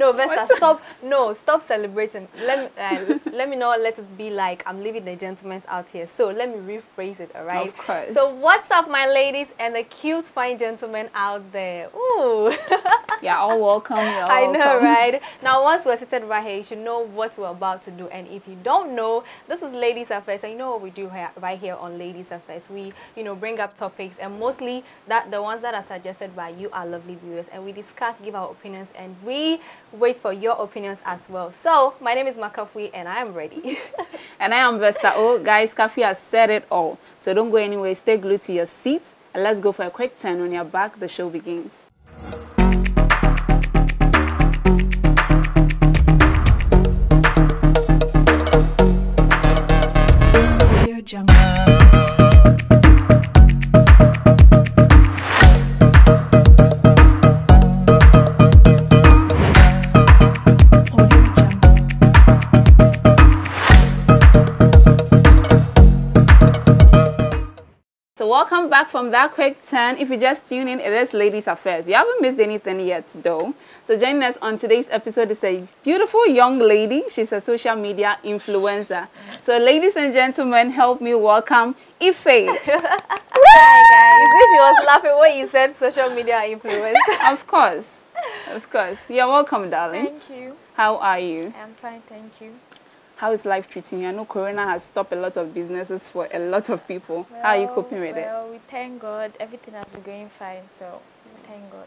No, Vesta, stop. No, stop celebrating. Let me not let it be like I'm leaving the gentlemen out here. So let me rephrase it, all right? Of course. So what's up, my ladies and the cute, fine gentlemen out there? Ooh. You're all welcome. You're all I know, welcome. right? Now, once we're seated right here, you should know what we're about to do. And if you don't know, this is Ladies Affairs. And you know what we do right here on Ladies Affairs. We, bring up topics, and mostly the ones that are suggested by you, our lovely viewers. And we discuss, give our opinions, and we wait for your opinions as well. So, my name is Makafui, and I am ready. And I am Vesta. Oh, guys, Kafi has said it all. So don't go anywhere. Stay glued to your seat. And let's go for a quick turn. When you're back, the show begins. Jungle. So welcome back from that quick turn. If you just tune in, it is Ladies Affairs. You haven't missed anything yet, though. So joining us on today's episode is a beautiful young lady. She's a social media influencer. So ladies and gentlemen, help me welcome Ife. Hi, guys. You see, she was laughing when you said social media influencer. Of course. Of course. You're welcome, darling. Thank you. How are you? I'm fine, thank you. How is life treating you? I know Corona has stopped a lot of businesses for a lot of people. How are you coping with it? Well, we thank God. Everything has been going fine, so we thank God.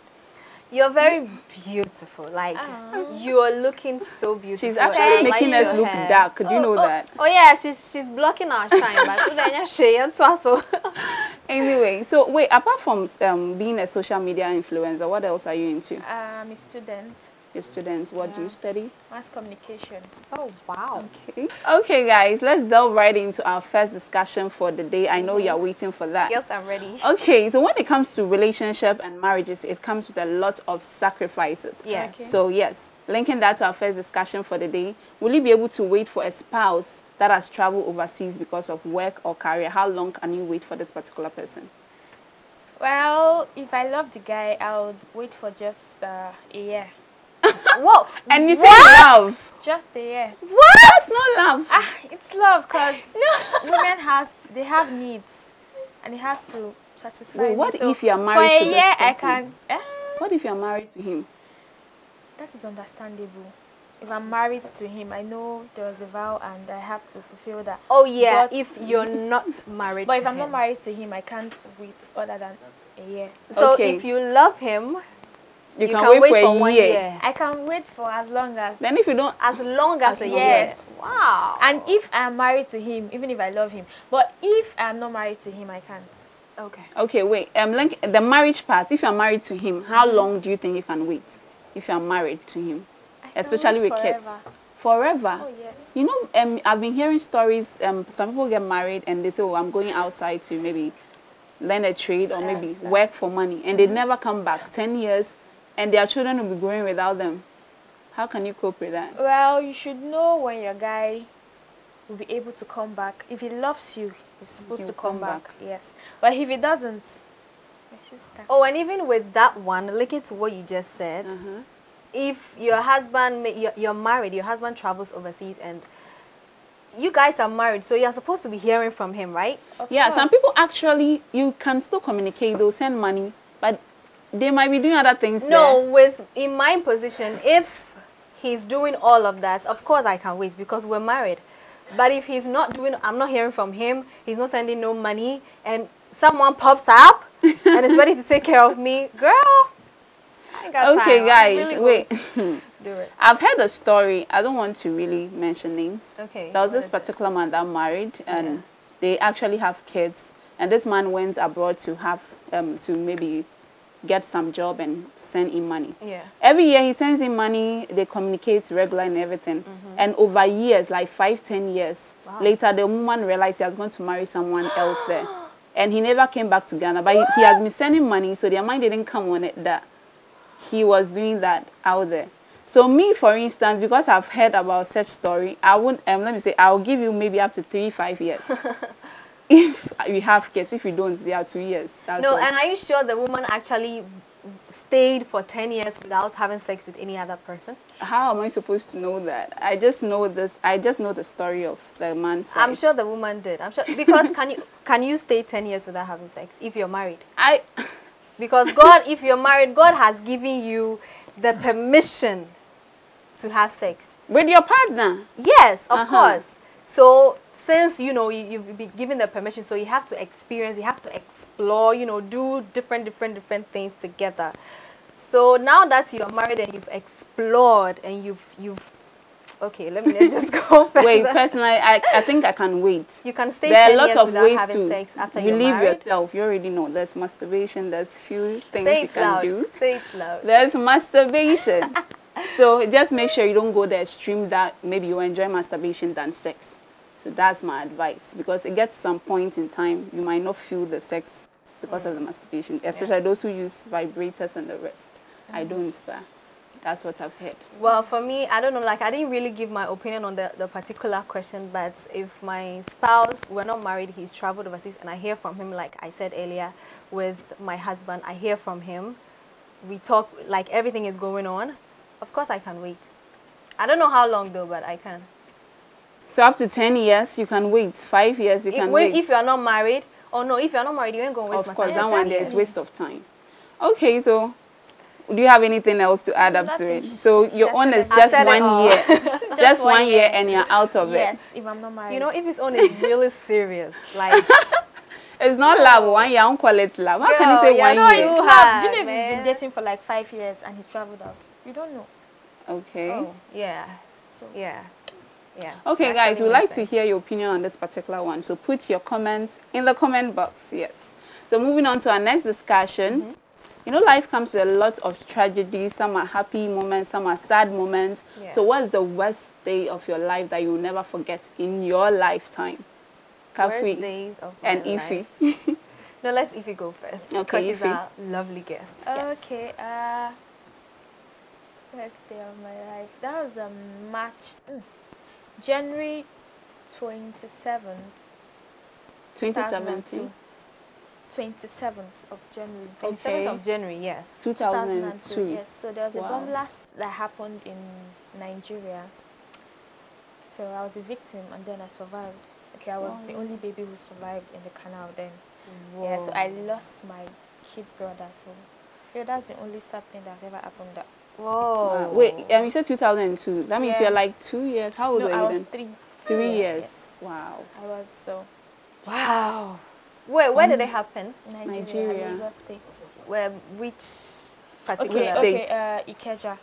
You're very beautiful. Like, you are looking so beautiful. She's actually making like us look dark. Do you know that? Oh yeah, she's blocking our shine. But Anyway, so wait, apart from being a social media influencer, what else are you into? I'm a student. You're a student. What do you study? Mass communication. Oh wow. Okay. Okay, guys, let's delve right into our first discussion for the day. I know you're waiting for that. Yes, I'm ready. Okay, so when it comes to relationship and marriages, it comes with a lot of sacrifices. Yes. Okay. So yes, linking that to our first discussion for the day, will you be able to wait for a spouse that has traveled overseas because of work or career? How long can you wait for this particular person? Well, if I love the guy, I would wait for just a year. Whoa! And you say love. Just a year. What? That's not love. It's love, because women have needs, and it has to satisfy. Wait, what me. So if you are for married a to this year, person? I can. What if you are married to him? That is understandable. If I'm married to him, I know there was a vow and I have to fulfill that. Oh yeah, But if you're not married. But to if I'm him. not married to him, I can't wait other than a year. So Okay. if you love him, You can wait for a 1 year. year. I can wait for as long as. Then if you don't, As long as a year. Yes. Wow. And if I'm married to him, even if I love him, but if I'm not married to him, I can't. Okay. okay, wait. Link the marriage part. If you are married to him, how long do you think you can wait? If you are married to him, I can especially wait with kids, forever. forever. Oh yes. You know, I've been hearing stories. Some people get married and they say, "Oh, I'm going outside to maybe learn a trade or maybe understand. work for money," and they never come back. 10 years, and their children will be growing without them. How can you cope with that? Well, you should know when your guy will be able to come back. If he loves you, he's supposed He'll to come come back. Yes. But if he doesn't, my sister. Oh, and even with that one, linking to what you just said, if your husband, you're married, your husband travels overseas, and you guys are married, so you're supposed to be hearing from him, right? Of Yeah, some course. people actually, you can still communicate. They'll send money, but they might be doing other things No, there. in my position, if he's doing all of that, of course I can wait because we're married. But if he's not doing, I'm not hearing from him, he's not sending no money, and someone pops up and is ready to take care of me, girl, I ain't got Okay, time. I'm guys, really wait. going to do it. I've heard a story. I don't want to really mention names. Okay. There was what this is it? particular man that married, and they actually have kids. And this man went abroad to have to maybe get some job and send him money. Yeah. Every year he sends him money. They communicate regular and everything. And over years, like 5-10 years later, the woman realized he was going to marry someone else there. And he never came back to Ghana. But he has been sending money, so their mind didn't come on it that he was doing that out there. So me, for instance, because I've heard about such story, I would let me say I'll give you maybe up to 3-5 years. If you have kids, if you don't, they are 2 years. That's No, all. and are you sure the woman actually stayed for 10 years without having sex with any other person? How am I supposed to know that? I just know this. I just know the story of the man's side. I'm sure the woman did. I'm sure, because can you stay 10 years without having sex if you're married? Because God, if you're married, God has given you the permission to have sex with your partner. Yes, of course. So since you've been given the permission, so you have to experience, you have to explore, do different things together. So now that you're married and you've explored and you've okay, let's just go further. Wait, personally, I think I can wait. You can stay there 10 are a lot years of without ways having to sex after relieve you're married. yourself. You already know there's masturbation, there's few things Say you it can loud. do. Say it loud. There's masturbation. So just make sure you don't go the extreme that maybe you enjoy masturbation than sex. So that's my advice, because it gets some point in time you might not feel the sex because of the masturbation, especially those who use vibrators and the rest. I don't, but that's what I've heard. Well, for me, I don't know, like I didn't really give my opinion on the particular question, but if my spouse, we're not married, he's traveled overseas and I hear from him, like I said earlier, with my husband, I hear from him, we talk, like everything is going on, of course I can wait. I don't know how long though, but I can. So up to 10 years, you can wait. 5 years, you can wait. If you are not married, or no, if you are not married, you ain't going to waste my time. Of course, that one there is waste of time. Okay, so do you have anything else to add up to it? So your own is just 1 year. just 1 year and you're out of it. Yes, if I'm not married. You know, if his own is really serious, like... It's not love, 1 year, I don't call it love. How can you say 1 year? Do you know if he's been dating for like 5 years and he traveled out? You don't know. Okay. Oh, yeah. So, yeah. Yeah. Okay, guys, we'd like to hear your opinion on this particular one. So put your comments in the comment box. Yes. So moving on to our next discussion. You know, life comes with a lot of tragedies. Some are happy moments, some are sad moments. Yeah. So what's the worst day of your life that you'll never forget in your lifetime? Worst days of my and Ify. No, let Ify go first. Okay, because she's our lovely guest. Okay. Worst day of my life. That was January 27th. 2017. 27th of January. 27th of January, yes. 2002. Yes. So there was a bomb blast that happened in Nigeria. So I was a victim and then I survived. Okay, I was the only baby who survived in the canal then. Whoa. Yeah, so I lost my kid brother. So yeah, that's the only sad thing that's ever happened. Whoa. Wait, you said 2002. That means you're like 2 years. How old were you I was then? 3. 3 years. Yes. Wow. I was so. Wow. Where did it happen? Nigeria. Lagos State. Where? Which particular state? Ikeja.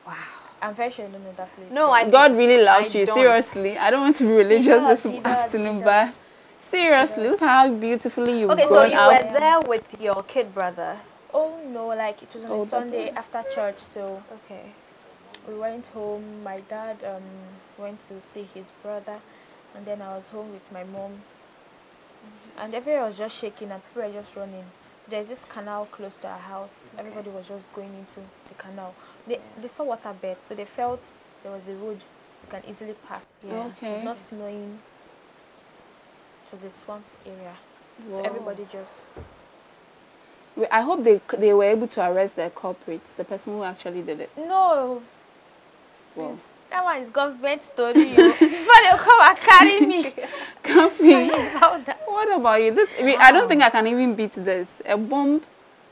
Wow. I'm very sure you don't know that place. No, God really loves you. Seriously, I don't want to be religious this afternoon, but seriously, look how beautifully you've grown so you out. were there with your kid brother. Oh no, like it was on a Sunday after church, so okay. We went home. My dad went to see his brother, and then I was home with my mom. And everywhere was just shaking and people were just running. There's this canal close to our house. Okay. Everybody was just going into the canal. They saw water beds, so they felt there was a road you can easily pass. Yeah. Okay. Not knowing it was a swamp area. Whoa. So everybody just... I hope they were able to arrest the culprit, the person who actually did it. No. Wow. That one is government story. Before they come and carry me. What about you? I don't think I can even beat this. A bomb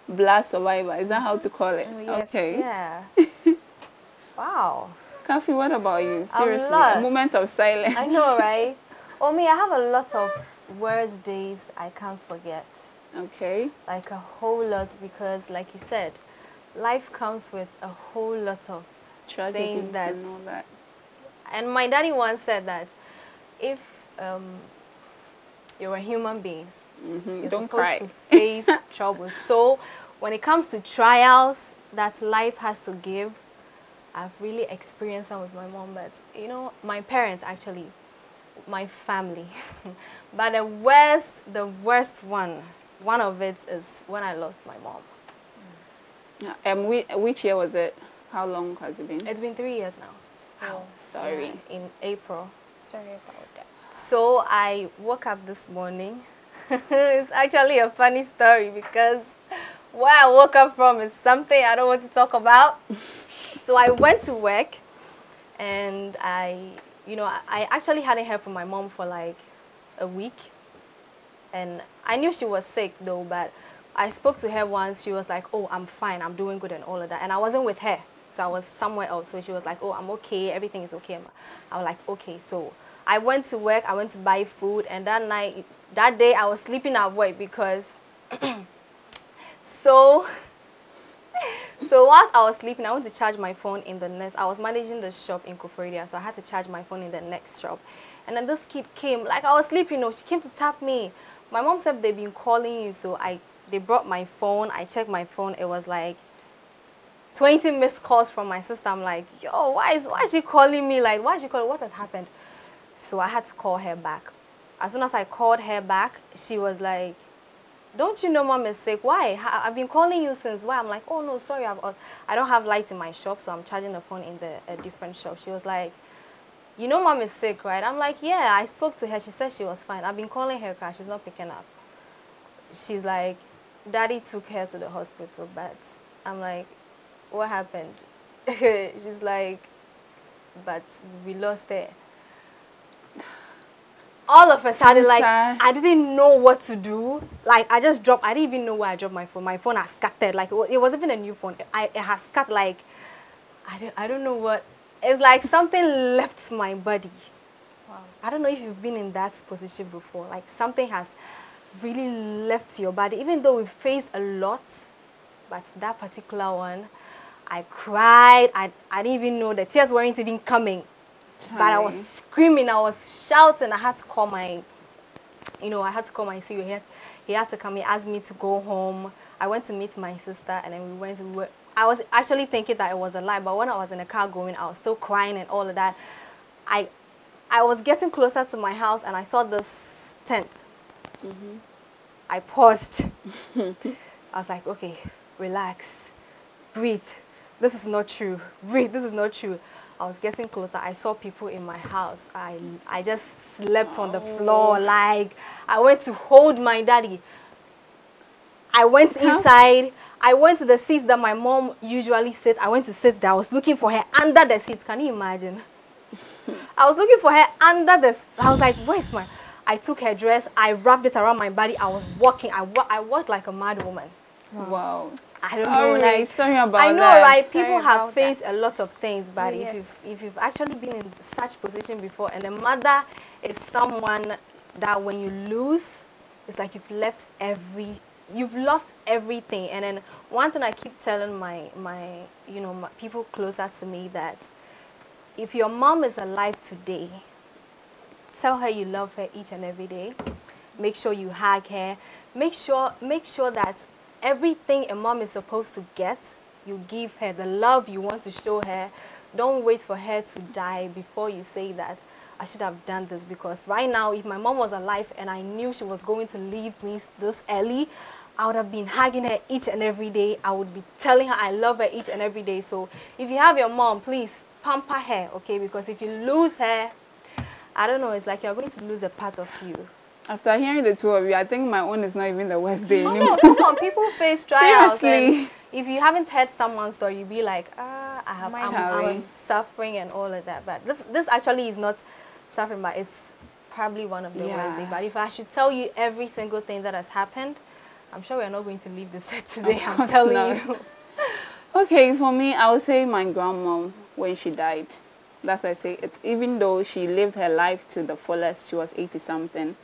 blast survivor. Is that how to call it? Yes. Okay. Yeah. Wow. Kafi, what about you? Seriously, a moment of silence. I know, right? Oh, me, I have a lot of worst days I can't forget. Okay. Like a whole lot, because like you said, life comes with a whole lot of tragedies things that, and all that. And my daddy once said that if you're a human being, you're don't supposed cry. to face trouble. So when it comes to trials that life has to give, I've really experienced some with my mom, but you know, my parents actually, my family. But the worst one of it is when I lost my mom. Which year was it? How long has it been? It's been 3 years now. Oh, sorry. Yeah, in April. Sorry about that. So I woke up this morning. It's actually a funny story because where I woke up from is something I don't want to talk about. So I went to work, and I actually hadn't heard from my mom for like a week. And I knew she was sick though, but I spoke to her once. She was like, oh, I'm fine, I'm doing good and all of that. And I wasn't with her, so I was somewhere else. So she was like, oh, I'm okay, everything is okay. I was like, okay. So I went to work, I went to buy food, and that day I was sleeping at work because so whilst I was sleeping, I went to charge my phone in the next. I was managing the shop in Koforidua, so I had to charge my phone in the next shop. And then this kid came, like I was sleeping, she came to tap me. My mom said they've been calling you, so they brought my phone. I checked my phone. It was like 20 missed calls from my sister. I'm like, yo, why is she calling me? Like, why is she calling? What has happened? So I had to call her back. As soon as I called her back, she was like, don't you know mom is sick? Why? I've been calling you since. Why? I'm like, oh no, sorry, I don't have light in my shop, so I'm charging the phone in a different shop. She was like, you know mom is sick, right? I'm like, yeah, I spoke to her. She said she was fine. I've been calling her because she's not picking up. She's like, daddy took her to the hospital, but I'm like, what happened? She's like, but we lost her. All of a sudden, like, I didn't know what to do. Like, I just dropped. I didn't even know where I dropped my phone. My phone has scattered. Like, it wasn't even a new phone. It has scattered. Like, I don't know what. It's like something left my body. Wow. I don't know if you've been in that position before. Like, something has really left your body. Even though we've faced a lot, but that particular one, I cried. I didn't even know the tears weren't even coming. But I was screaming, I was shouting. I had to call my, CEO. He had to come. He asked me to go home. I went to meet my sister, and then we went to work. I was actually thinking that it was a lie, but when I was in the car going, I was still crying and all of that. I was getting closer to my house, and I saw this tent. Mm-hmm. I paused. I was like, okay, relax, breathe. This is not true. Breathe. This is not true. I was getting closer. I saw people in my house. I just slept on the floor. Like, I went to hold my daddy. I went inside. I went to the seats that my mom usually sits. I went to sit there. I was looking for her under the seats. Can you imagine? I was looking for her under the. I was like, where's my? I took her dress. I wrapped it around my body. I was walking. I walked like a mad woman. Wow. I don't know, like, sorry about I know, that. right? Sorry people have faced that. a lot of things, but if you've actually been in such position before, and a mother is someone that when you lose, it's like you've lost everything. And then one thing I keep telling my people closer to me, that if your mom is alive today, tell her you love her each and every day. Make sure you hug her. Make sure that everything a mom is supposed to get, you give her the love you want to show her. Don't wait for her to die before you say that I should have done this. Because right now, if my mom was alive and I knew she was going to leave me this early, I would have been hugging her each and every day. I would be telling her I love her each and every day. So if you have your mom, please pamper her, okay? Because if you lose her, I don't know, it's like you're going to lose a part of you. After hearing the two of you, I think my own is not even the worst day anymore. No, come on, people face trials. Seriously. If you haven't heard someone's story, you'll be like, I'm suffering and all of that. But this actually is not suffering, but it's probably one of the worst days. But if I should tell you every single thing that has happened, I'm sure we're not going to leave this set today. I'm telling you. Okay, for me, I would say my grandma when she died. That's why I say it. Even though she lived her life to the fullest, she was 80-something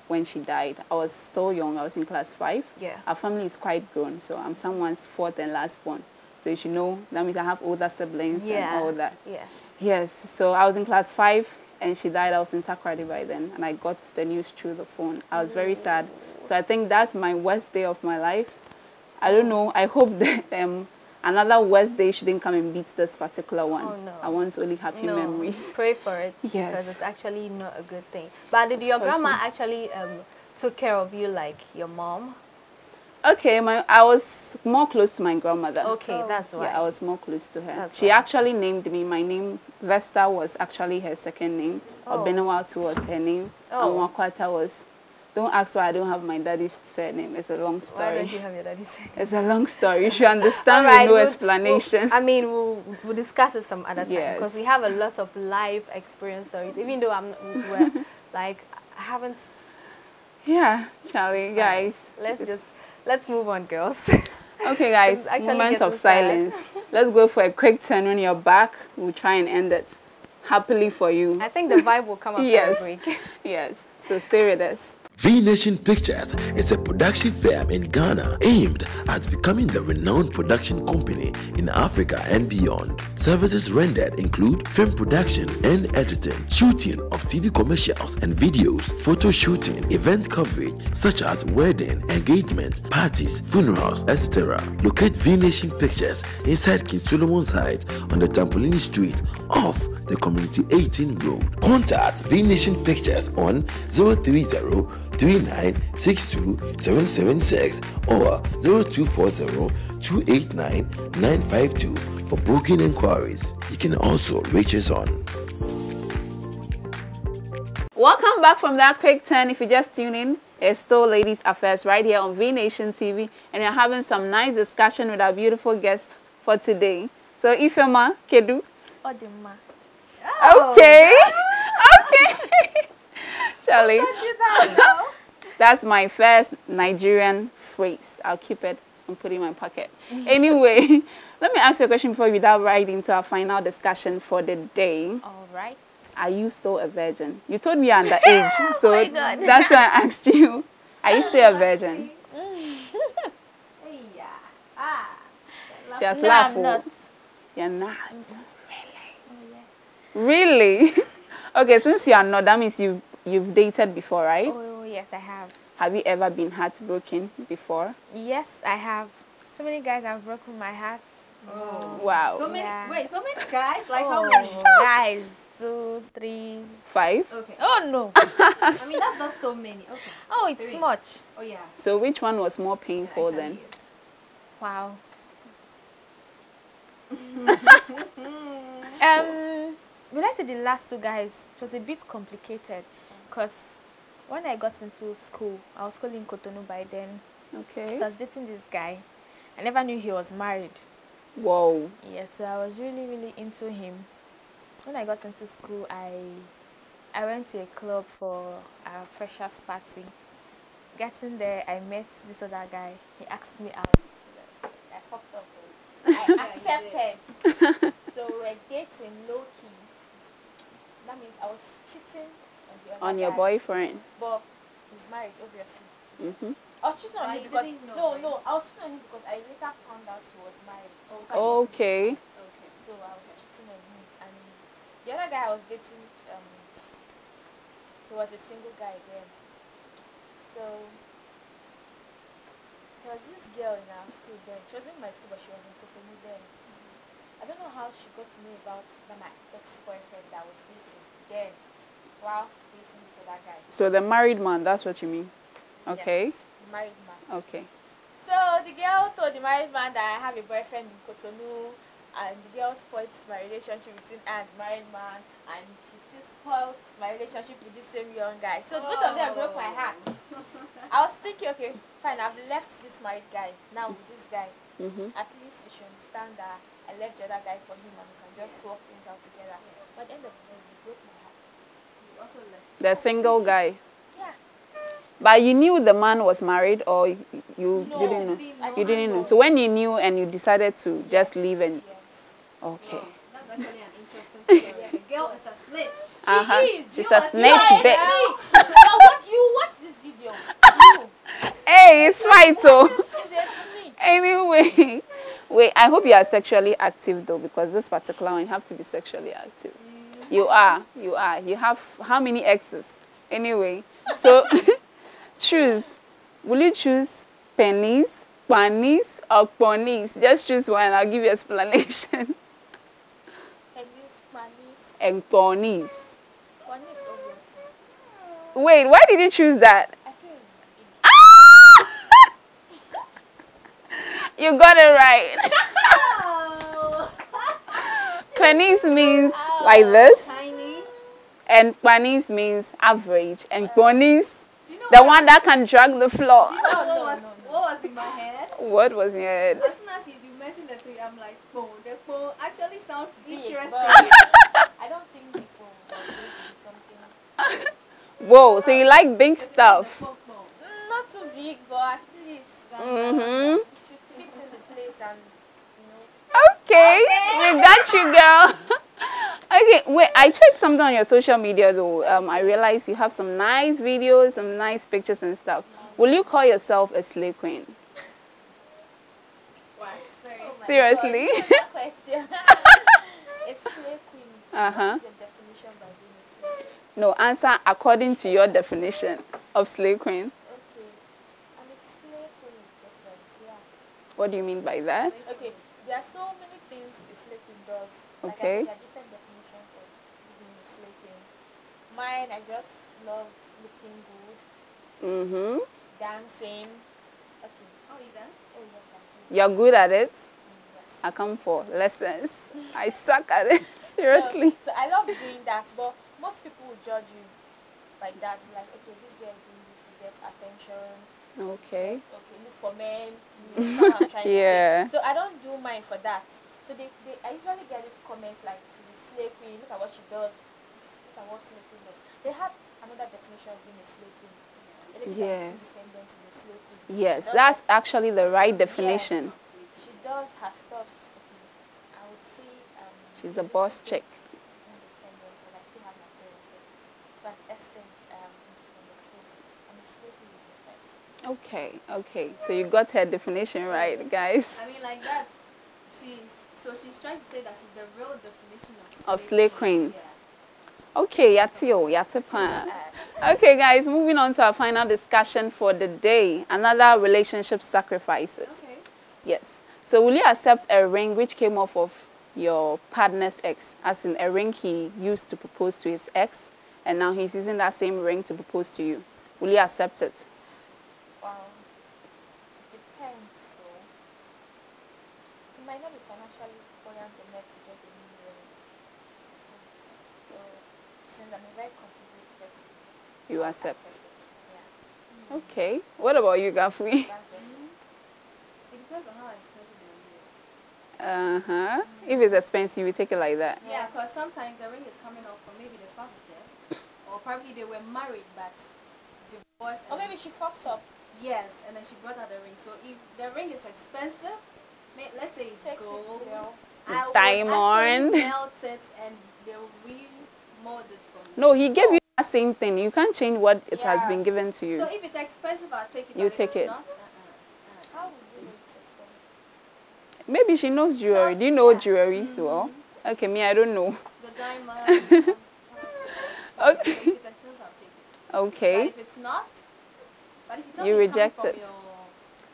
when she died. I was still young. I was in class 5. Yeah. Our family is quite grown, so I'm someone's 4th and last born. So you should know, that means I have older siblings and all that. Yeah. Yes, so I was in class 5 and she died. I was in Takoradi by then, and I got the news through the phone. I was very sad. So I think that's my worst day of my life. I don't know. I hope that another worst day shouldn't come and beat this particular one. Oh, no. I want only happy memories. Pray for it. Yes. Because it's actually not a good thing. But did your grandma actually took care of you like your mom? Okay, I was more close to my grandmother. Okay, that's why. Yeah, I was more close to her. She actually named me. My name, Vesta, was actually her second name. Obenawatu was her name. And Wakwata was Don't ask why I don't have my daddy's surname. It's a long Why story. don't you have your daddy's name? It's a long story. You should understand All right, with no explanation. We'll discuss it some other time Yes. because we have a lot of life experience stories. Even though we're like I haven't. Yeah, Charlie, guys. Let's move on, girls. Okay, guys. It's actually Moments of getting sad. silence. Let's go for a quick turn on your back. We'll try and end it happily for you. I think the vibe will come after Yes. the break. Yes. So stay with us. V Nation Pictures is a production firm in Ghana aimed at becoming the renowned production company in Africa and beyond. Services rendered include film production and editing, shooting of TV commercials and videos, photo shooting, event coverage such as wedding, engagement, parties, funerals, etc. Locate V Nation Pictures inside King Solomon's Heights on the Trampoline Street off the Community 18 Road. Contact V Nation Pictures on 030-3962-776 or 0240-289-952 for booking inquiries. You can also reach us on. Welcome back from that quick turn. If you just tune in, it's still Ladies Affairs right here on V Nation TV, and we're having some nice discussion with our beautiful guest for today. So Ifeoma Kedu. Odima. Okay. Okay. Charlie. That's my first Nigerian phrase. I'll keep it and put it in my pocket. Anyway, let me ask you a question before we dive right into our final discussion for the day. All right. Are you still a virgin? You told me you're underage, so that's why I asked you. Are you still a virgin? She has No, laughed. I'm not. You're not. Really? Okay, since you are not, that means you've dated before, right? Oh, yes, I have. Have you ever been heartbroken before? Yes, I have. So many guys have broken my heart. Wow. So many. Yeah. Wait, so many guys? Like how Oh, many? guys, 2, 3. 5? Okay. Oh, no. I mean, that's not so many. Okay. Oh, it's 3. much. Oh yeah. So which one was more painful Actually, then? Wow. Will I say the last 2 guys? It was a bit complicated because when I got into school, I was schooling in Cotonou by then. Okay. I was dating this guy. I never knew he was married. Whoa. Yes, so I was really, really into him. When I got into school, I went to a club for a freshers party. Getting there, I met this other guy. He asked me out. I fucked up. I accepted. So we're dating low key. That means I was cheating on the other On your guy, boyfriend? but he's married, obviously. Mm-hmm. I was cheating on But him you because didn't know, right? I was cheating on him because I later found out he was married. Okay. Okay. So I was cheating on him, and the other guy I was dating, he was a single guy then. So there was this girl in our school then. She wasn't in my school, but she was in Cotonou then. I don't know how she got to know about my ex-boyfriend that I was dating then, while dating this other guy. So the married man, that's what you mean? Okay. Yes, the married man. Okay. So the girl told the married man that I have a boyfriend in Cotonou, and the girl spoiled my relationship between her and the married man, and she still spoiled my relationship with this same young guy. So both of them broke my heart. I was thinking, okay, fine, I've left this married guy now with this guy. Mm-hmm. At least you should understand that I left the other guy for him and we can just work things out together. But at the end of the day, he broke my heart. You also left. The single guy. Yeah. But you knew the man was married, or you No, didn't know? I You didn't know. know. So when you knew and you decided to just leave and... Yes. Okay. That's actually an interesting story. The girl is a snitch. Uh-huh. is. She's You a are- snitch You are a bitch. snitch. Now you watch this video. You. Hey, it's fine, so... She's a snitch. Anyway, wait, I hope you are sexually active though, because this particular one, you have to be sexually active. You are. You have how many exes? Anyway, so choose. Will you choose pennies, pannies, or ponies? Just choose one, I'll give you explanation. And use Spanish. And ponies. Spanish, obviously. Wait, why did you choose that? I feel You got it right. Pennies means like this, Tiny. and pannies means average, and ponies. Do you know The one that can drag the floor. What was in my head? What was in your head? As soon as you mentioned the three, I'm like, phone. The phone actually sounds interesting. I don't think the phone was going to be something. Whoa, so you like big stuff. Not too big, but at least Mm-hmm. it should fit in the place and, you know. Okay, we got you, girl. Okay, wait, I checked something on your social media though. I realized you have some nice videos, some nice pictures and stuff. Will you call yourself a slay queen? Seriously? That question. A slay queen. Uh-huh. What's your definition by being a slay queen? No, answer according to your definition of slay queen. Okay. And a slay queen is different, yeah. What do you mean by that? Okay, there are so many things a slay queen does. Like Okay. there are different definitions of being a slay queen. Mine, I just love looking good, Mm-hmm. dancing. Okay. How are you done? Oh yes, I do. You're good at it. Yes. I come for lessons. I suck at it. Seriously. So I love doing that, but most people will judge you like that. Like, okay, this girl is doing this to get attention. Okay. Okay, look for men. You know what I'm trying Yeah. to say. So I don't do mine for that. So I usually get these comments like, she's a slay queen, look at what she does. Look at what slay queen does. They have another definition of being a slay queen. Anything Yes. that is independent is a slay queen. Yes, She does that's her- actually the right definition. Yes, she does her stuff. Okay, I would say She's the boss chick. independent, but I still have my parents. So to an extent, independent. So I'm a slay queen with my friends. Okay, okay. So you got her definition right, guys. I mean, like that. She's trying to say that she's the real definition Of slay queen. Yeah. Okay, yatio, yatipa. Okay, guys, moving on to our final discussion for the day. Another relationship sacrifices. Okay. Yes. So will you accept a ring which came off of your partner's ex, as in a ring he used to propose to his ex, and now he's using that same ring to propose to you? Will you accept it? Wow. Depends though. You might not be financially buoyant enough to get a new ring. So since I'm a very considerate person, You accept. it. Yeah. Okay. What about you, Gafui? That's just it. It depends on how expensive the ring is. Uh-huh. If it's expensive, you take it like that. Yeah, because sometimes the ring is coming off from maybe the spouse is dead, or probably they were married but divorced. Or maybe she fucks up. Yes, and then she brought out the ring. So if the ring is expensive, let's say it's Take gold, it, girl. I would Diamond. actually melt it and they'll remold it for me. No, he gave you that same thing. You can't change what it has Yeah. been given to you. So if it's expensive, I'll take it. You but if take it's it. Not, How would you know it's expensive? Maybe she knows jewelry. Do you know jewelry as well? Okay, me, I don't know. the diamond. Okay. If it's expensive, I'll take it. But Okay. if it's not, but if you tell You me it's coming reject from it. your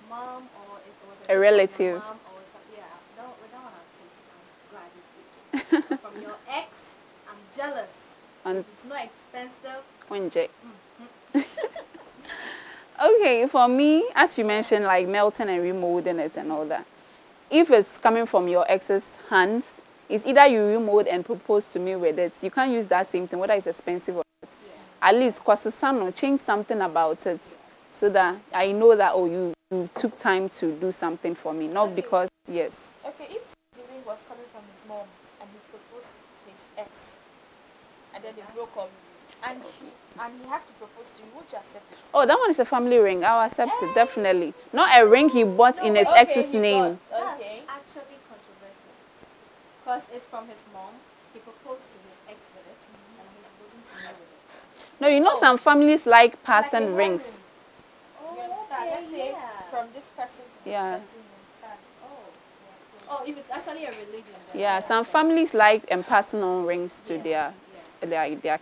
mom or if it was A from your relative. mom or something, yeah, that one I'll take. I'm glad you take it. But from your ex, I'm jealous. And If it's not expensive. Wenje. Okay, for me, as you mentioned, like melting and remolding it and all that. If it's coming from your ex's hands, it's either you remold and propose to me with it. You can't use that same thing, whether it's expensive or not. At least, change something about it so that I know that, oh, you took time to do something for me. Not because, yes. Okay, if the ring was coming from his mom and he proposed to his ex, and then they broke up, and he has to propose to you, would you accept it? Oh, that one is a family ring. I'll accept it, definitely. Not a ring he bought in his ex's he name. got- Okay. That's actually controversial. Because it's from his mom. He proposed to his ex with it, and he's proposing to me with it. No, you know some families like passing Like a rings. You understand? Let's say yeah. from this person to this Yeah. person, you understand? Oh, if it's actually a religion, then Yeah, some families like passing on rings to their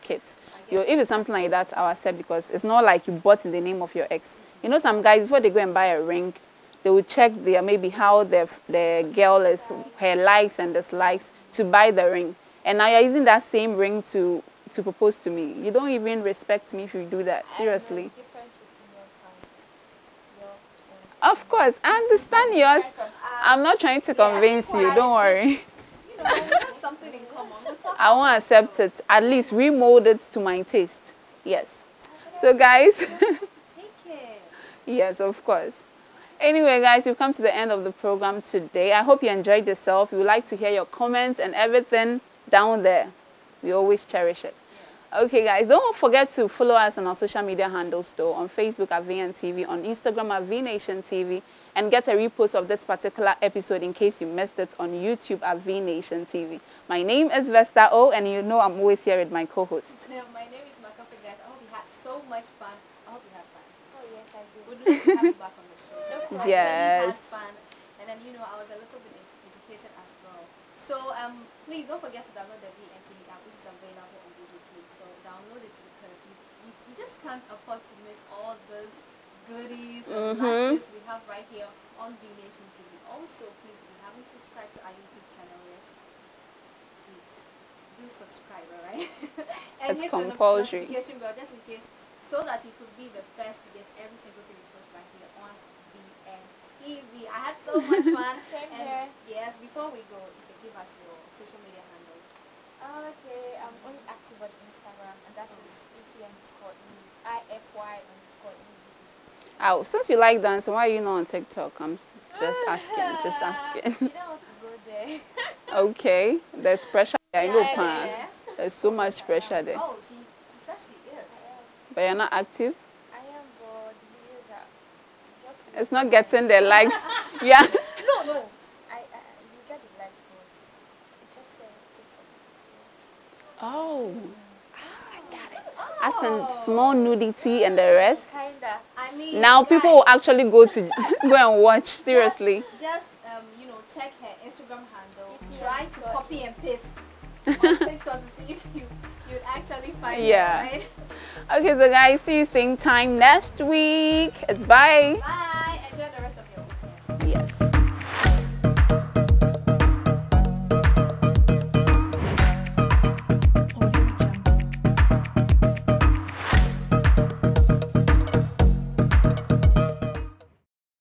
kids. If it's something like that, I'll accept because it's not like you bought in the name of your ex. You know, some guys, before they go and buy a ring, they will check maybe how the girl is, her likes and dislikes to buy the ring. And now you're using that same ring to propose to me. You don't even respect me if you do that, seriously. Different opinion counts. Your Of course, I understand yours. I'm not trying to convince you, don't worry. you know, we have something in common. We'll talk I won't accept it. At least remold it to my taste. Yes. So guys, Yes, of course. Anyway, guys, we've come to the end of the program today. I hope you enjoyed yourself. We would like to hear your comments and everything down there. We always cherish it. Okay, guys, don't forget to follow us on our social media handles, though, on Facebook at VNTV, on Instagram at VNationTV, and get a repost of this particular episode in case you missed it on YouTube at VNationTV. My name is Vesta O, and you know I'm always here with my co-host. My name is Makope, guys. I hope you had so much fun. I hope you had fun. Oh yes, I do. Would love to have you back on the show. I Yes. had fun, and then I was a little bit educated as well. So please don't forget to download the VNTV app, which is available on Google Play Store. Download it because you just can't afford to miss all those goodies and lashes we have right here on VNation TV. Also, please, if you haven't subscribed to our YouTube channel yet, please do subscribe, alright? And It's hit compulsory. the notification bell just in case, so that you could be the first to get every single thing we post right here on VNTV. I had so much fun. Same And here. yes, before we go, you can give us your social media handles. Okay, I'm only active on Instagram, and that is IFY_E. Oh, since you like dancing, why are you not on TikTok? I'm just asking, just asking. You know how to go there. Okay, there's pressure there. I know, Yeah, Pan. yeah. There's so much pressure there. Oh, she said she is. But you're not active. I am, but the videos are just. It's not getting the likes. Yeah. No. You get the likes, but it's just TikTok. Oh. As in small nudity and the rest. Kinda. I mean, Now people will actually go to go and watch. Seriously. Just check her Instagram handle. Try to copy and paste on TikTok to see if you'd actually find Yeah. it, right? Okay, so guys, see you same time next week. It's bye. Bye.